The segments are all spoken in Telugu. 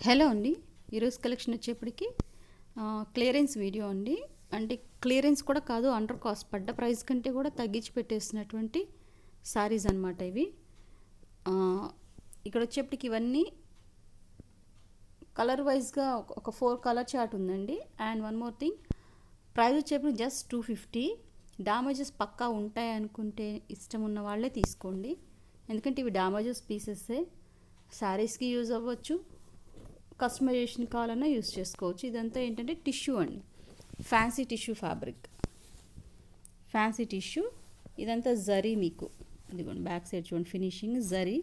హలో అండి. ఈరోజు కలెక్షన్ వచ్చేప్పటికి క్లియరెన్స్ వీడియో అండి. అంటే క్లియరెన్స్ కూడా కాదు, అండర్ కాస్ట్ పడ్డ ప్రైస్ కంటే కూడా తగ్గించి పెట్టేసినటువంటి శారీస్ అనమాట ఇవి. ఇక్కడ వచ్చేప్పటికి ఇవన్నీ కలర్ వైజ్గా ఒక 4 కలర్ చార్ట్ ఉందండి. And one more thing, price వచ్చేప్పటికి జస్ట్ 250. డ్యామేజెస్ పక్కా ఉంటాయి అనుకుంటే ఇష్టం ఉన్న వాళ్ళే తీసుకోండి, ఎందుకంటే ఇవి డ్యామేజెస్ పీసెస్సే. శారీస్కి యూజ్ అవ్వచ్చు, కస్టమైజేషన్ కావాలన్నా యూజ్ చేసుకోవచ్చు. ఇదంతా ఏంటంటే టిష్యూ అండి, fancy tissue fabric, fancy tissue. ఇదంతా జరీ, మీకు ఇదిగోండి బ్యాక్ సైడ్ చూడండి ఫినిషింగ్ జరీ.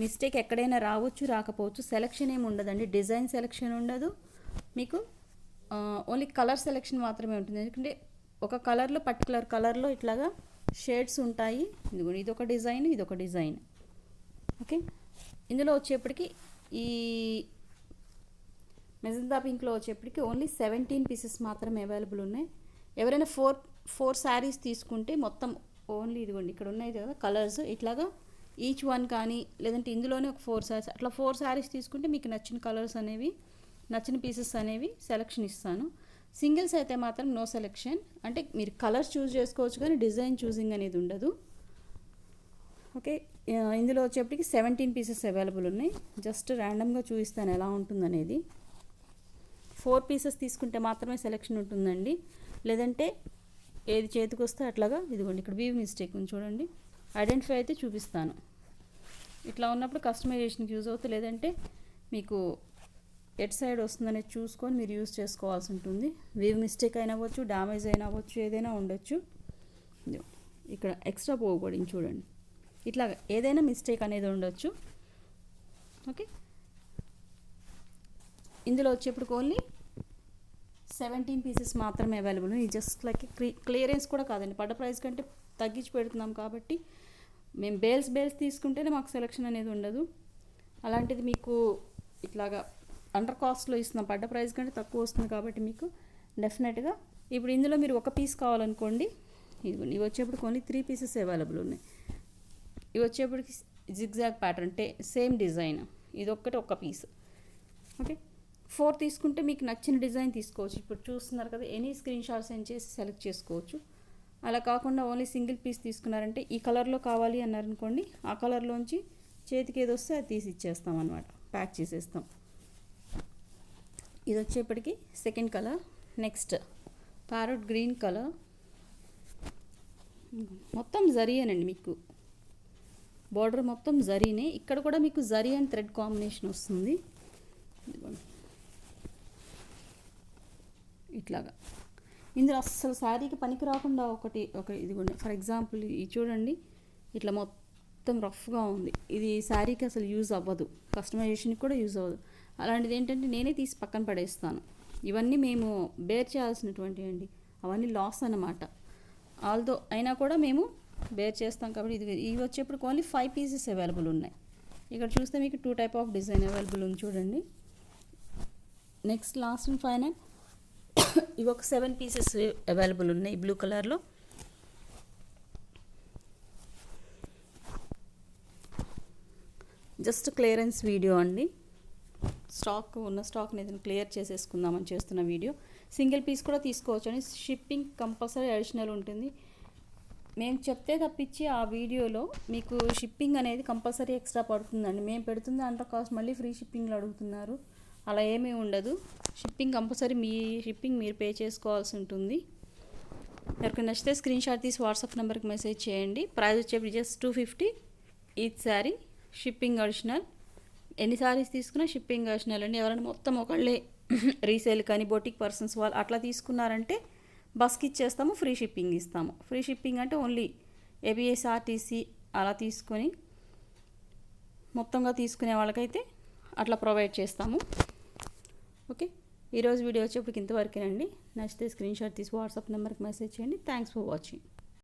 మిస్టేక్ ఎక్కడైనా రావచ్చు, రాకపోవచ్చు. సెలెక్షన్ ఏమి ఉండదండి, డిజైన్ సెలెక్షన్ ఉండదు మీకు, ఓన్లీ కలర్ సెలెక్షన్ మాత్రమే ఉంటుంది. ఎందుకంటే ఒక కలర్లో పర్టికులర్ కలర్లో ఇట్లాగా షేడ్స్ ఉంటాయి. ఇదిగోండి ఇదొక డిజైన్, ఇదొక డిజైన్. ఓకే, ఇందులో వచ్చేప్పటికి ఈ మెజంతా పింక్లో వచ్చేప్పటికి ఓన్లీ 17 పీసెస్ మాత్రమే అవైలబుల్ ఉన్నాయి. ఎవరైనా ఫోర్ శారీస్ తీసుకుంటే మొత్తం ఓన్లీ ఇదిగోండి ఇక్కడ ఉన్నాయి కదా కలర్స్, ఇట్లాగా ఈచ్ వన్ కానీ లేదంటే ఇందులోనే ఒక 4 శారీస్ అట్లా 4 శారీస్ తీసుకుంటే మీకు నచ్చిన కలర్స్ అనేవి, నచ్చిన పీసెస్ అనేవి సెలెక్షన్ ఇస్తాను. సింగిల్స్ అయితే మాత్రం నో సెలెక్షన్, అంటే మీరు కలర్స్ చూస్ చేసుకోవచ్చు కానీ డిజైన్ చూసింగ్ అనేది ఉండదు. ఓకే, ఇందులో వచ్చేప్పటికి 17 పీసెస్ అవైలబుల్ ఉన్నాయి. జస్ట్ ర్యాండమ్గా చూపిస్తాను ఎలా ఉంటుందనేది. 4 పీసెస్ తీసుకుంటే మాత్రమే సెలెక్షన్ ఉంటుందండి, లేదంటే ఏది చేతికి వస్తే అట్లాగా. ఇదిగోండి ఇక్కడ వీవ్ మిస్టేక్ ఉంది చూడండి, ఐడెంటిఫై అయితే చూపిస్తాను. ఇట్లా ఉన్నప్పుడు కస్టమైజేషన్కి యూజ్ అవుతుంది, లేదంటే మీకు ఎట్ సైడ్ వస్తుందనేది చూసుకొని మీరు యూజ్ చేసుకోవాల్సి ఉంటుంది. వీవ్ మిస్టేక్ అయినా అవ్వచ్చు, డ్యామేజ్ అయినా అవ్వచ్చు, ఏదైనా ఉండొచ్చు. ఇక్కడ ఎక్స్ట్రా పోకూడదు చూడండి, ఇట్లా ఏదైనా మిస్టేక్ అనేది ఉండొచ్చు. ఓకే, ఇందులో వచ్చేప్పుడు ఓన్లీ 17 పీసెస్ మాత్రమే అవైలబుల్. ఇది జస్ట్ లైక్ క్లియరెన్స్ కూడా కాదండి, పడ్డ ప్రైస్ కంటే తగ్గించి పెడుతున్నాం కాబట్టి. మేము బేల్స్ తీసుకుంటేనే మాకు సెలెక్షన్ అనేది ఉండదు. అలాంటిది మీకు ఇట్లాగా అండర్ కాస్ట్లో ఇస్తున్నాం, పడ్డ ప్రైస్ కంటే తక్కువ వస్తుంది కాబట్టి మీకు డెఫినెట్గా. ఇప్పుడు ఇందులో మీరు ఒక పీస్ కావాలనుకోండి, ఇవి వచ్చేప్పటికి ఓన్లీ 3 పీసెస్ అవైలబుల్ ఉన్నాయి. ఇవి వచ్చేప్పటికి జిగ్జాగ్ ప్యాటర్న్ సేమ్ డిజైన్, ఇది ఒక పీస్. ఓకే, 4 తీసుకుంటే మీకు నచ్చిన డిజైన్ తీసుకోవచ్చు. ఇప్పుడు చూస్తున్నారు కదా, ఎనీ స్క్రీన్ షాట్ సెండ్ చేసి సెలెక్ట్ చేసుకోవచ్చు. అలా కాకుండా ఓన్లీ సింగిల్ పీస్ తీసుకున్నారంటే ఈ కలర్లో కావాలి అన్నారనుకోండి, ఆ కలర్లోంచి చేతికి ఏది వస్తే అది తీసి ఇచ్చేస్తాం అనమాట, ప్యాక్ చేసేస్తాం. ఇది వచ్చేప్పటికి second colour. Next parrot green colour, మొత్తం జరీయేనండి, మీకు బార్డర్ మొత్తం జరీనే. ఇక్కడ కూడా మీకు జరీ అండ్ థ్రెడ్ కాంబినేషన్ వస్తుంది. ఇట్లాగా ఇందులో అస్సలు శారీకి పనికి రాకుండా ఒక ఇదిగోండి ఫర్ ఎగ్జాంపుల్ ఇది చూడండి, ఇట్లా మొత్తం రఫ్గా ఉంది. ఇది శారీకి అసలు యూజ్ అవ్వదు, కస్టమైజేషన్కి కూడా యూజ్ అవ్వదు. అలాంటిది ఏంటంటే నేనే తీసి పక్కన పడేస్తాను. ఇవన్నీ మేము బేర్ చేయాల్సినటువంటివి అండి, అవన్నీ లాస్ అన్నమాట. ఆల్దో అయినా కూడా మేము బేర్ చేస్తాం కాబట్టి. ఇవి వచ్చేప్పుడు ఓన్లీ 5 పీసెస్ అవైలబుల్ ఉన్నాయి. ఇక్కడ చూస్తే మీకు 2 టైప్ ఆఫ్ డిజైన్ అవైలబుల్ ఉంది చూడండి. నెక్స్ట్ లాస్ట్ అండ్ ఫైనల్ ఇవి ఒక 7 పీసెస్ అవైలబుల్ ఉన్నాయి బ్లూ కలర్లో. జస్ట్ క్లియరెన్స్ వీడియో అండి, స్టాక్ని ఏదైనా క్లియర్ చేసేసుకుందామని చేస్తున్న వీడియో. సింగిల్ పీస్ కూడా తీసుకోవచ్చు అని, షిప్పింగ్ కంపల్సరీ అడిషనల్ ఉంటుంది. మేము చెప్తే తప్పించి ఆ వీడియోలో మీకు షిప్పింగ్ అనేది కంపల్సరీ ఎక్స్ట్రా పడుతుందండి. మేము పెడుతుంది అండర్ కాస్ట్, మళ్ళీ ఫ్రీ షిప్పింగ్లో అడుగుతున్నారు. అలా ఏమీ ఉండదు, షిప్పింగ్ కంపల్సరీ మీ షిప్పింగ్ మీరు పే చేసుకోవాల్సి ఉంటుంది. ఎవరికి నచ్చితే స్క్రీన్ షాట్ తీసి వాట్సాప్ నెంబర్కి మెసేజ్ చేయండి. ప్రైస్ వచ్చేప్పుడు just 250 each sari, shipping additional. ఎన్ని శారీస్ తీసుకున్నా షిప్పింగ్ అడిషనల్ అండి. ఎవరైనా మొత్తం ఒకళ్ళే రీసేల్ కానీ బొటిక్ పర్సన్స్ వాళ్ళు అట్లా తీసుకున్నారంటే బస్కి ఇచ్చేస్తాము, ఫ్రీ షిప్పింగ్ ఇస్తాము. ఫ్రీ షిప్పింగ్ అంటే ఓన్లీ ఏబిఎస్ ఆర్టీసీ అలా తీసుకొని మొత్తంగా తీసుకునే వాళ్ళకైతే అట్లా ప్రొవైడ్ చేస్తాము. ఓకే, ఈరోజు వీడియో వచ్చేప్పటికి ఇంతవరకేనండి. నచ్చితే స్క్రీన్ షాట్ తీసి వాట్సాప్ నెంబర్కి మెసేజ్ చేయండి. Thanks for watching.